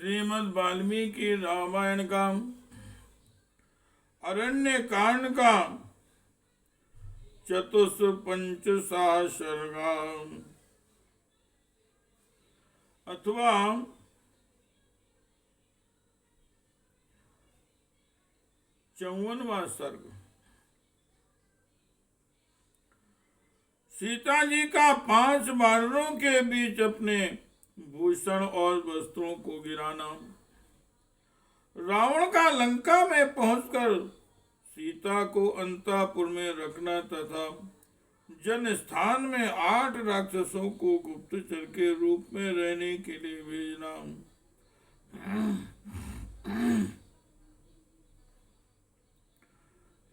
श्रीमद् वाल्मीकि रामायण का अरण्य कांड का चतुस्पंचशः सर्गा अथवा 54वां सर्ग। सीता जी का 5 वानरों के बीच अपने भूषण और वस्त्रों को गिराना। रावण का लंका में पहुंचकर सीता को अंतःपुर में रखना तथा जन स्थान में 8 राक्षसों को गुप्तचर के रूप में रहने के लिए भेजना।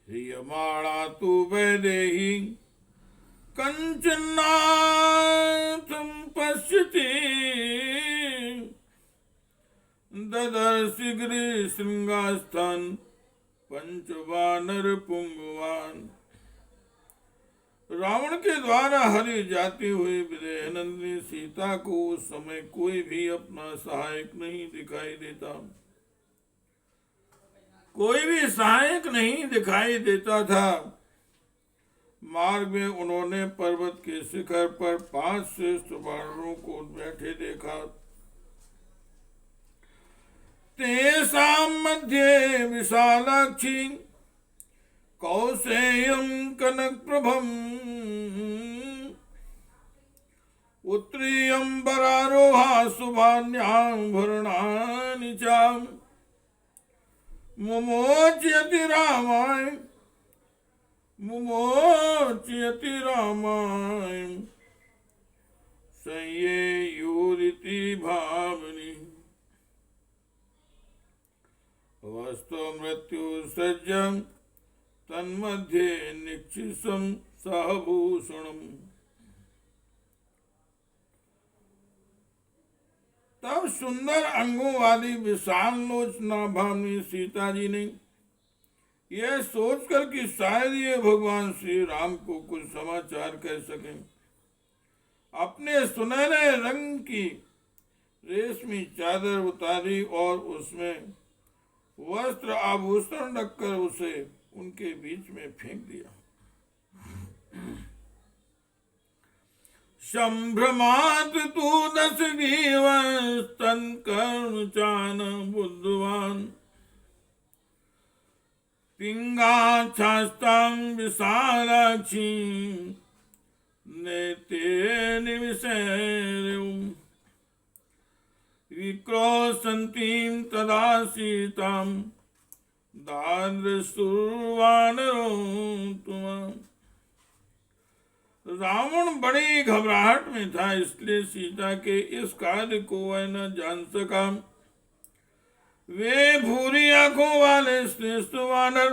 ह्रियमाणा तु वैदेही कंचनाथं पश्यति ददर्शि गिरिशृंगास्थान पंचवानर पुंगवान। रावण के द्वारा हरी जाती हुई विदेहनंदिनी सीता को उस समय कोई भी अपना सहायक नहीं दिखाई देता। कोई भी सहायक नहीं दिखाई देता था। मार्ग में उन्होंने पर्वत के शिखर पर 5 श्रेष्ठ वानरों को बैठे देखा। तेषां मध्ये विशालाक्षी कौसेयं कनकप्रभम् उत्तरीयंबरारोहा शुभान्यां भरणानि च मुमोचयति रामाय संयेयुरिति भावनी। वस्तु मृत्यु सज्जं तन्मध्ये निक्षिसं सहभूषणम्। तब सुंदर अंगों वाली विशाल लोचना भावनी सीता जी ने यह सोचकर कि शायद ये भगवान श्री राम को कुछ समाचार कह सकें, अपने सुनहरे रंग की रेशमी चादर उतारी और उसमें वस्त्र आभूषण रखकर उसे उनके बीच में फेंक दिया। संभ्रमात् तु 10 दिवस्तन् कर्मचान बुद्धवान् पिंगाच्छास्तां विशालाक्षी नेते निविशेरुम् विक्रोशन्तीं तदा सीतां दादृशुर्वानरो तुम। रावण बड़ी घबराहट में था, इसलिए सीता के इस कार्य को वह न जान सका। वे भूरी आंखों वाले श्रेष्ठ वानर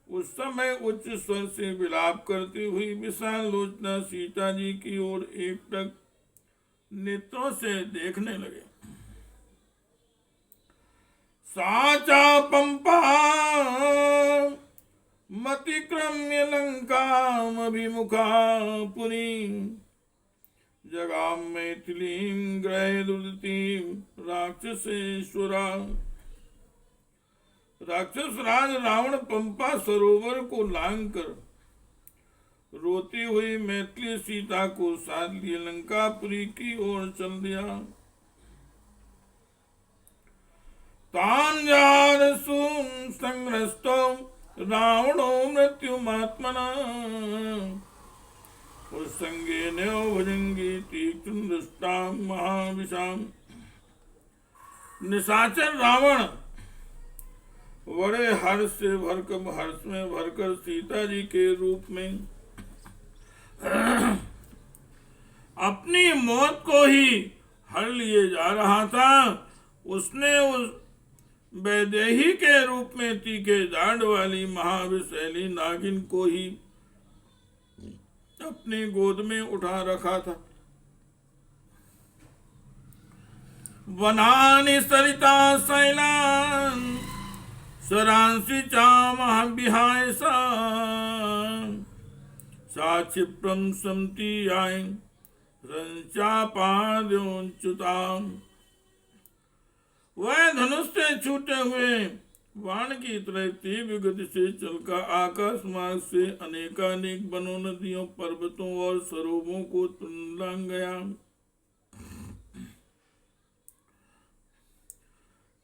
उस समय उच्च स्वर से विलाप करती हुई विशाल लोचना सीता जी की ओर एकटक नेत्रों से देखने लगे। साचा पंपा मतिक्रम्य लंकाम अभिमुखा पुरी जगाम मैथिलीं ग्रहदुदितीं राक्षसेश्वरा। राक्षस राज रावण पंपा सरोवर को लांघकर रोती हुई मैथिली सीता को साथ लिए लंकापुरी की ओर चल दिया। तांजारसु संग्रस्तो रावणो मृत्युमात्मना उत्संगे न्यो भुजंगी तीक्ष्णदृष्टां महाविशाम। निशाचर रावण बड़े हर्ष में भरकर सीता जी के रूप में अपनी मौत को ही हर लिए जा रहा था। उसने उस वैदेही के रूप में तीखे दांड वाली महाविशैली नागिन को ही अपनी गोद में उठा रखा था। वनानि सरिता शैलान् सरांसि चामः विहाय सा क्षिप्रं संतीयाय रंचापाद्योच्युताम्। वह धनुष से छूटे हुए बाण की तरह तीव्र गति से चलकर आकाश मार्ग से अनेकानेक वनों, नदियों, पर्वतों और सरोवरों को तुंडांग गया।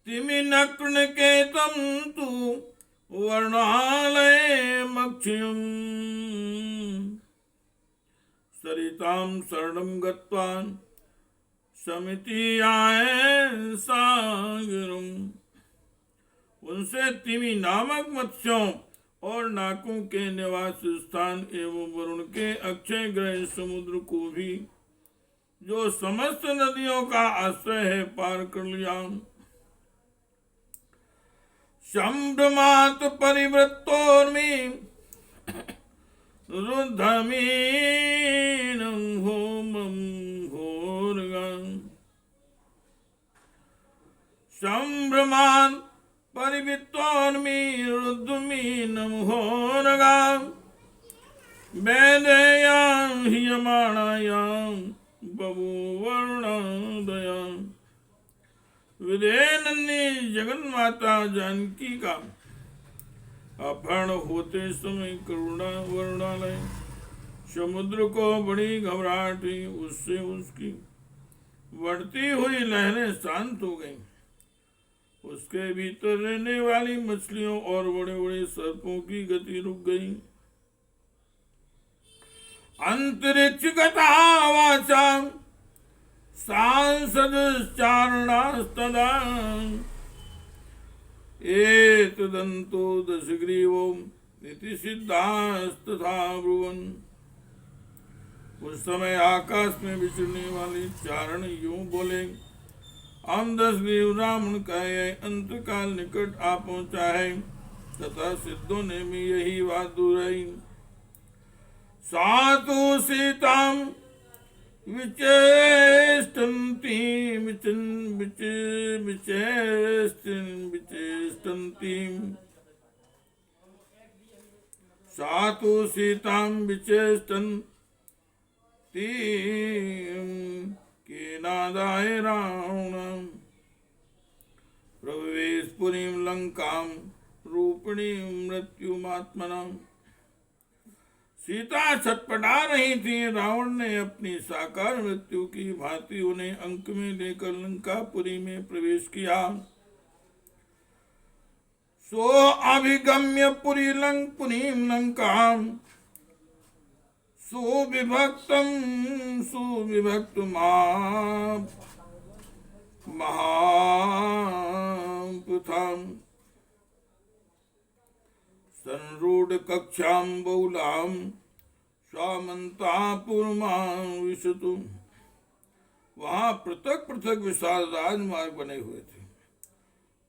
तिमिनक्न केतम तु वर्णालय मक्षियम सरिताम शरणं गत्वा समितियाय सागरम। उनसे तिमि नामक मत्स्यों और नाकों के निवास स्थान एवं वरुण के अक्षय ग्रह समुद्र को भी, जो समस्त नदियों का आश्रय है, पार कर लिया। संभ्रमात् परिवृत्तोर्मि रुद्धमीनं होमं घोरगं। संभ्रमान् परिवृत्तोर्मि रुद्धमीनं घोरगं। वेदयां ह्रियमाणायां बभूवरुणोदयां। विदेनन्दी जगन माता जानकी का अपहरण होते समय करुणा वर्णालय समुद्र को बड़ी घबराहट हुई। उससे उसकी बढ़ती हुई लहरें शांत हो गईं। उसके भीतर रहने वाली मछलियों और बड़े बड़े सर्पों की गति रुक गई। अंतरिक्ष गता वाचा सांसदश्चारणास्तदा एतदन्तो दशग्रीवो इति सिद्धास्तथा ब्रुवन्। उस समय आकाश में विचरने वाले चारण यूं बोले, हम 10 ग्रीव रावण का यह अंतकाल निकट आ पहुंचा है। तथा सिद्धों ने भी यही बात दोहराई। सातु सीताम विचेष्टन्ति सातु सीतां विचेष्टन्ति केनादाय रावणं। प्रवेश पुरीं लंकां रूपिणीं मृत्युमात्मनां। सीता छटपटा रही थी। रावण ने अपनी साकार मृत्यु की भांति उन्हें अंक में लेकर लंकापुरी में प्रवेश किया। सो अभिगम्य पुरी पुरीं लंकां सुविभक्त महापुथां संरूढ़ कक्षां बहुलां स्वामंतापुरमां विशतु। वहां पृथक पृथक विशाल राजमार्ग बने हुए थे।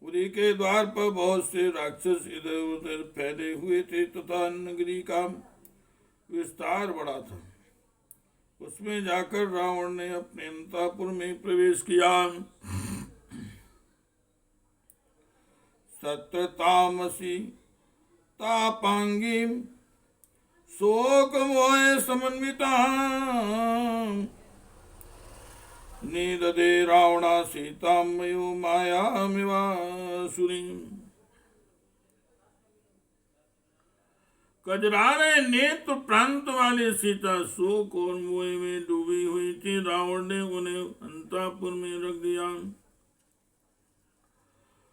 पुरी के द्वार पर बहुत से राक्षस इधर उधर फैले हुए थे तथा नगरी का विस्तार बड़ा था। उसमें जाकर रावण ने अपने अंतापुर में प्रवेश किया। सत्रतामसी तापांगी शोक मोह समन्विता निददे रावणा सीतामयो मायामिवासुरी। कजरारे नेत्र प्रांत वाले सीता शोक और मोह में डूबी हुई थी। रावण ने उन्हें अंतापुर में रख दिया।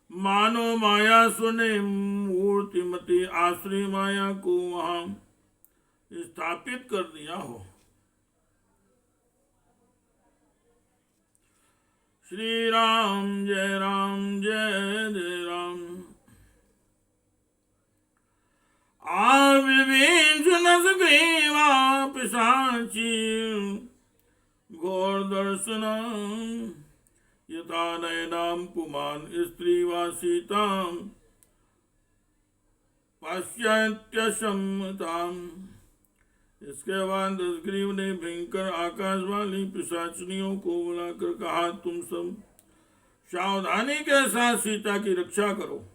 मानो मायासुर ने मूर्तिमती आश्री माया को वहां स्थापित कर दिया हो। श्री राम जय जय राम। आविर्भीषणग्रीवा पिशाची घोर दर्शनम यथा नयनां पुमान् स्त्री वा सीतां पश्यत्यशम्मताम्। इसके बाद दशग्रीव ने भयंकर आकाश वाली पिशाचनियों को बुलाकर कहा, तुम सब सावधानी के साथ सीता की रक्षा करो।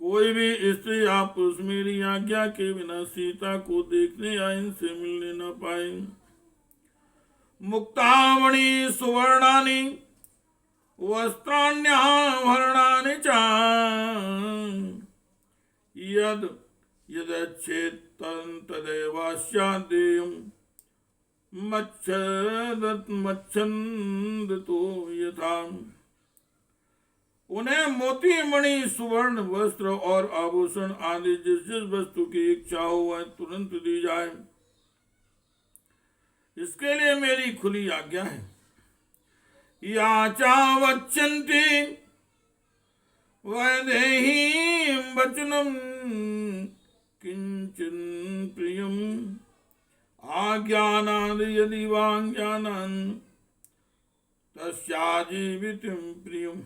कोई भी स्त्री या पुरुष मेरी आज्ञा के बिना सीता को देखने या इनसे मिलने न पाए। मुक्तामणि सुवर्णानि वस्त्राण्याभरणानि च यद् यदच्छेत् तदेवास्याद्देयम् मच्छन्दतो यथा। उन्हें मोती मणि सुवर्ण वस्त्र और आभूषण आदि जिस जिस वस्तु की इच्छा हो वह तुरंत दी जाए, इसके लिए मेरी खुली आज्ञा है। या चावच्छन्ति वैदेही वचनम किंचन प्रियम आज्ञानाद यदि वाज्ञानन तस्याजीवितम प्रियम।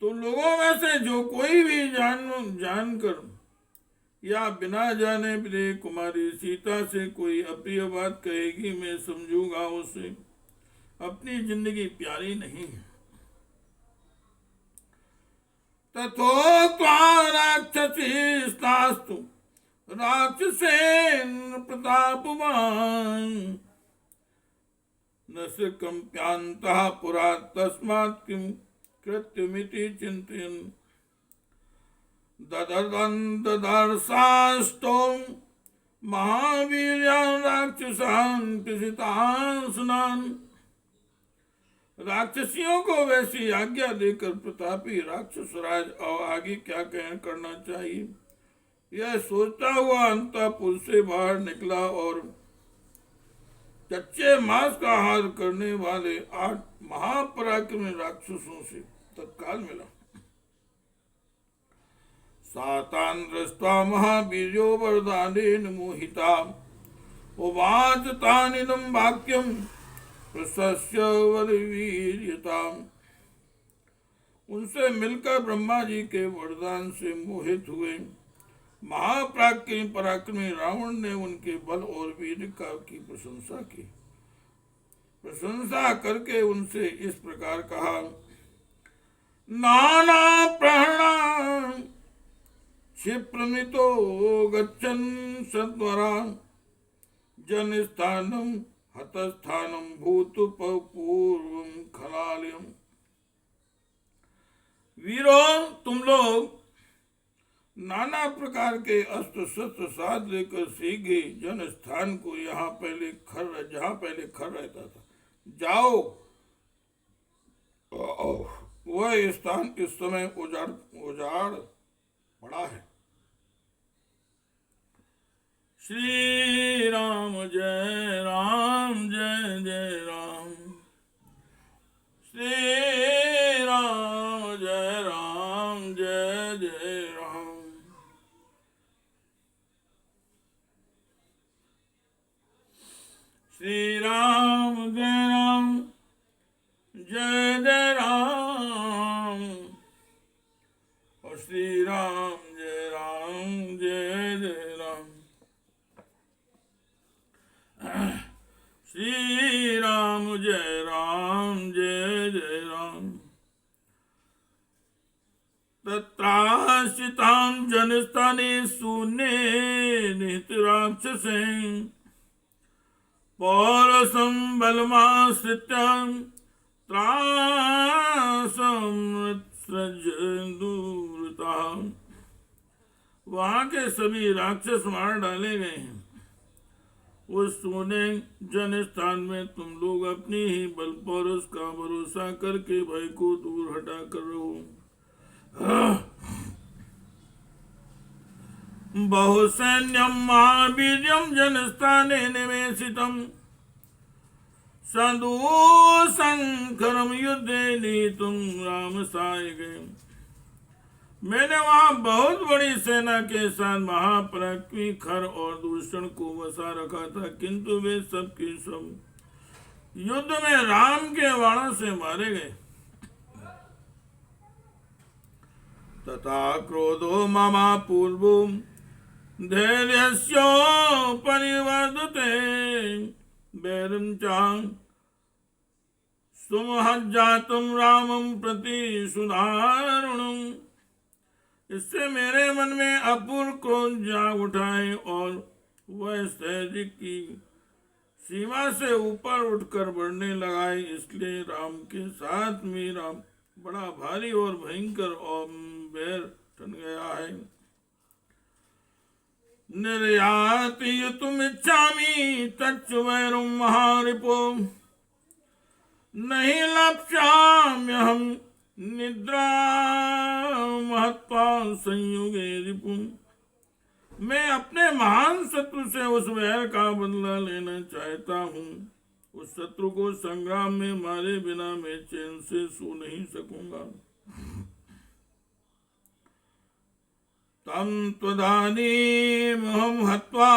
तो लोगों में से जो कोई भी जानकर या बिना जाने प्रिय कुमारी सीता से कोई अप्रिय बात कहेगी, मैं समझूंगा उसे अपनी जिंदगी प्यारी नहीं है। तथोक्त्वा राक्षसीस्तास्तु राक्षसेन प्रतापवान न स कंप्यान्तः पुरा तस्मात् किं कृत्यमिति चिन्तयन् ददर्शास्तो महावीर्यान् राक्षसान् पिशितासनान्। राक्षसियों को वैसी आज्ञा देकर प्रतापी राक्षस राज आगे क्या करना चाहिए, यह सोचता हुआ अंतःपुर से बाहर निकला और कच्चे मांस का आहार करने वाले 8 महापराक्रमी राक्षसों से तत्काल मिला। सातान दृष्ट्वा महावीर्यो वरदानेन मोहिता उवाच तानिदं वाक्यं प्रशस्य वरवीर्यताम्। उनसे मिलकर ब्रह्मा जी के वरदान से मोहित हुए पराक्रमी रावण ने उनके बल और वीर की प्रशंसा की। प्रशंसा करके उनसे इस प्रकार कहा, नाना प्राणान् क्षिप्रमितो गच्छन् सद्वरा जनस्थानं हतस्थानं भूतपूर्वं खलालयम्। वीरो, तुम लोग नाना प्रकार के अस्त्र शस्त्र साध लेकर सीधे जन स्थान को जहाँ पहले खर रहता था जाओ। वह स्थान इस समय उजाड़ पड़ा है। श्री राम जय राम जय जय राम। श्री राम जय राम जय जय राम। श्री राम जय राम जय जय राम और श्री राम जय जय राम। श्री राम जय जय राम। तत्राश्रितां जनस्थाने शून्ये निहित राक्षसेन पौरसं बलमाश्रित्य त्रासमृत्सृजन्दूरता। वहाँ के सभी राक्षस मार डाले गए हैं। उस सोने जन स्थान में तुम लोग अपनी ही बल पौरुष का भरोसा करके भय को दूर हटा कर रहो। बहुसैन्यं महावीर्यं जनस्थाने निवेशितं सदूशंकरं युद्धे नीतुं राम सायगे। मैंने वहां बहुत बड़ी सेना के साथ महापराक्रमी खर और दूषण को बसा रखा था, किंतु वे सब के सब युद्ध में राम के बाणों से मारे गए। तथा क्रोधो ममा पूर्वो धैर्यस्यो परिवर्तते वैरं चां सुमहज्जातं रामं प्रति सुधारुणम्। इससे मेरे मन में अपूर्व क्रोध जाग उठाए और वह सहज की सीमा से ऊपर उठकर बढ़ने लगा है। इसलिए राम के साथ मेरा बड़ा भारी और भयंकर बैर ठन गया है। निर्यातयितुमिच्छामि तच्च वैरं महारिपो नहीं लप्स्याम्यहं निद्रा महत्वा संयुगे रिपुं। मैं अपने महान शत्रु से उस वैर का बदला लेना चाहता हूँ। उस शत्रु को संग्राम में मारे बिना मैं चैन से सो नहीं सकूंगा। तम त्वदानीमहं हत्वा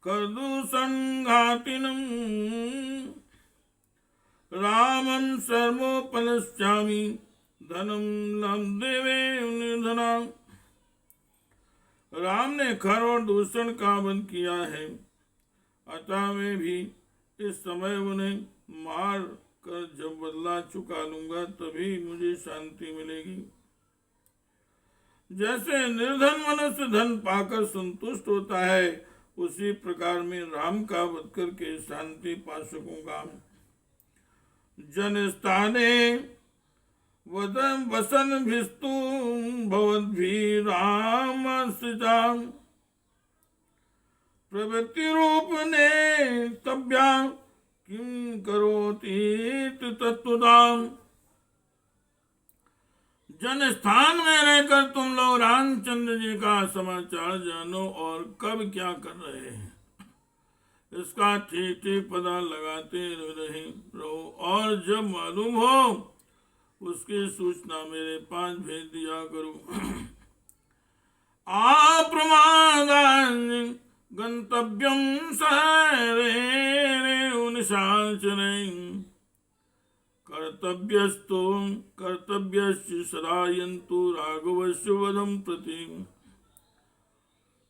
कर्दूषणघातिनं रामं सर्वोपलक्ष्यामि धनं लब्ध्वे निर्धना। राम ने खर और दूषण का वध किया है, अतः मैं भी इस समय उन्हें मार कर जब बदला चुका लूंगा तभी मुझे शांति मिलेगी। जैसे निर्धन मनुष्य धन पाकर संतुष्ट होता है, उसी प्रकार मैं राम का वध करके शांति पा सकूंगा। जनस्थाने वसन भिस्तु भवद्भिः रामस्थिता प्रवृत्ति रूप ने तब्या किं करोति तत्वदाम। जन स्थान में रहकर तुम लोग रामचंद्र जी का समाचार जानो और कब क्या कर रहे हैं इसका ठीक ठीक पता लगाते रहो, और जब मालूम हो उसकी सूचना मेरे पास भेज दिया करो। आप्रमादान गंतव्यम सहरे कर्तव्यस्य सदायन्तु राघवस्य वधं प्रति।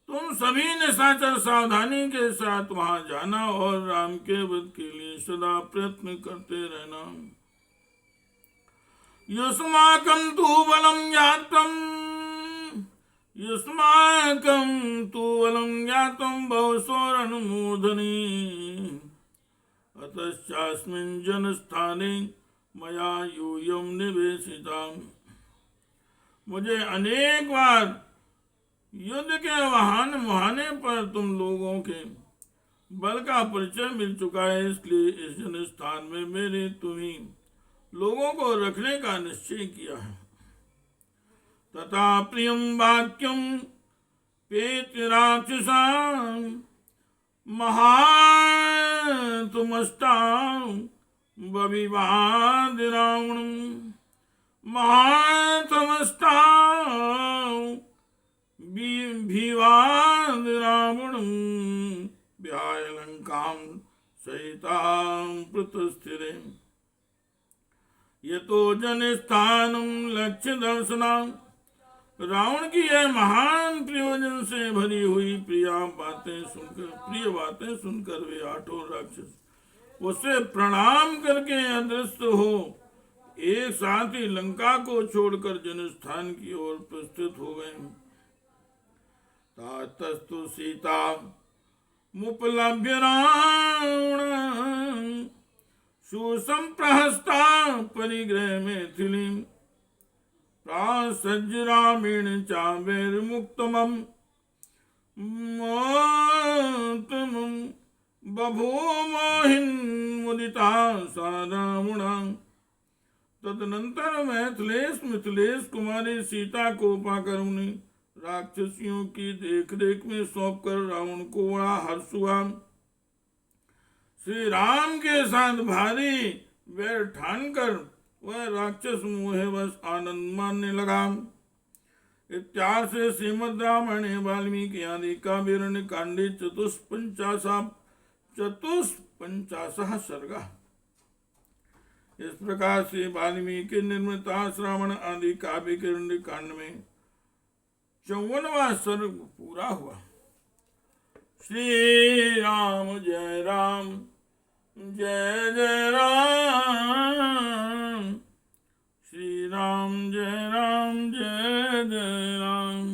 तुम सभी ने निशाचर सावधानी के साथ वहां जाना और राम के वध के लिए सदा प्रयत्न करते रहना। युष्माकं तु बलं ज्ञातं बहुशोरनुमूर्धनि अतश्चास्मिन् जनस्थाने मया यूयं निवेशिता। मुझे अनेक बार युद्ध के वाहन मुहाने पर तुम लोगों के बल का परिचय मिल चुका है, इसलिए इस जनस्थान में मेरे तुम्हीं लोगों को रखने का निश्चय किया है। तथा प्रियं वाक्यं पेति राक्षसां महातमष्टां बविवाद रावणं महातमष्टां विवाद रावणं विहाय लंकां सहितां प्रतस्थिरे। यतो जनस्थानं लक्ष्य दर्शनां। रावण की यह महान प्रयोजन से भरी हुई प्रिय बातें सुनकर वे आठों राक्षस उसे प्रणाम करके अदृश्य हो एक साथ ही लंका को छोड़कर जनस्थान की ओर प्रस्थित हो गए। तस्तु सीता मुपलभ्य रावण सुसंप्रहस्ता परिग्रह मैथिली प्रासज्रामेण चावैर्मुक्तमं मोत्तमं बभूमोहिन्मुदिता सा रावणा। तदनंतर मिथिलेश कुमारी सीता को पाकर उन्हें राक्षसियों की देखरेख में सौंपकर रावण को बड़ा हर्ष हुआ। श्री राम के साथ भारी वैर ठानकर वह राक्षस मोहवश आनंद मानने लगा। इत्यार्थ से श्रीमद् रामायणे वाल्मीकि आदि काव्यारण्य कांडे चतुष्पंचाशः सर्गा। इस प्रकार से वाल्मीकि निर्मिता श्रावण आदि काव्य के कांड में 54वां सर्ग पूरा हुआ। श्री राम जय राम जय जय राम। श्री राम जय राम जय जय राम।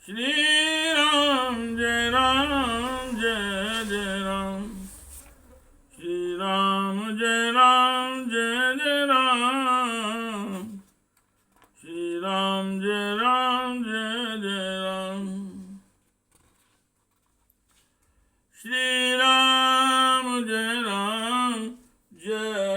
श्री राम जय राम जय जय राम जय राम जय जय राम, श्री राम जय राम जय जय राम, श्री राम जय राम जय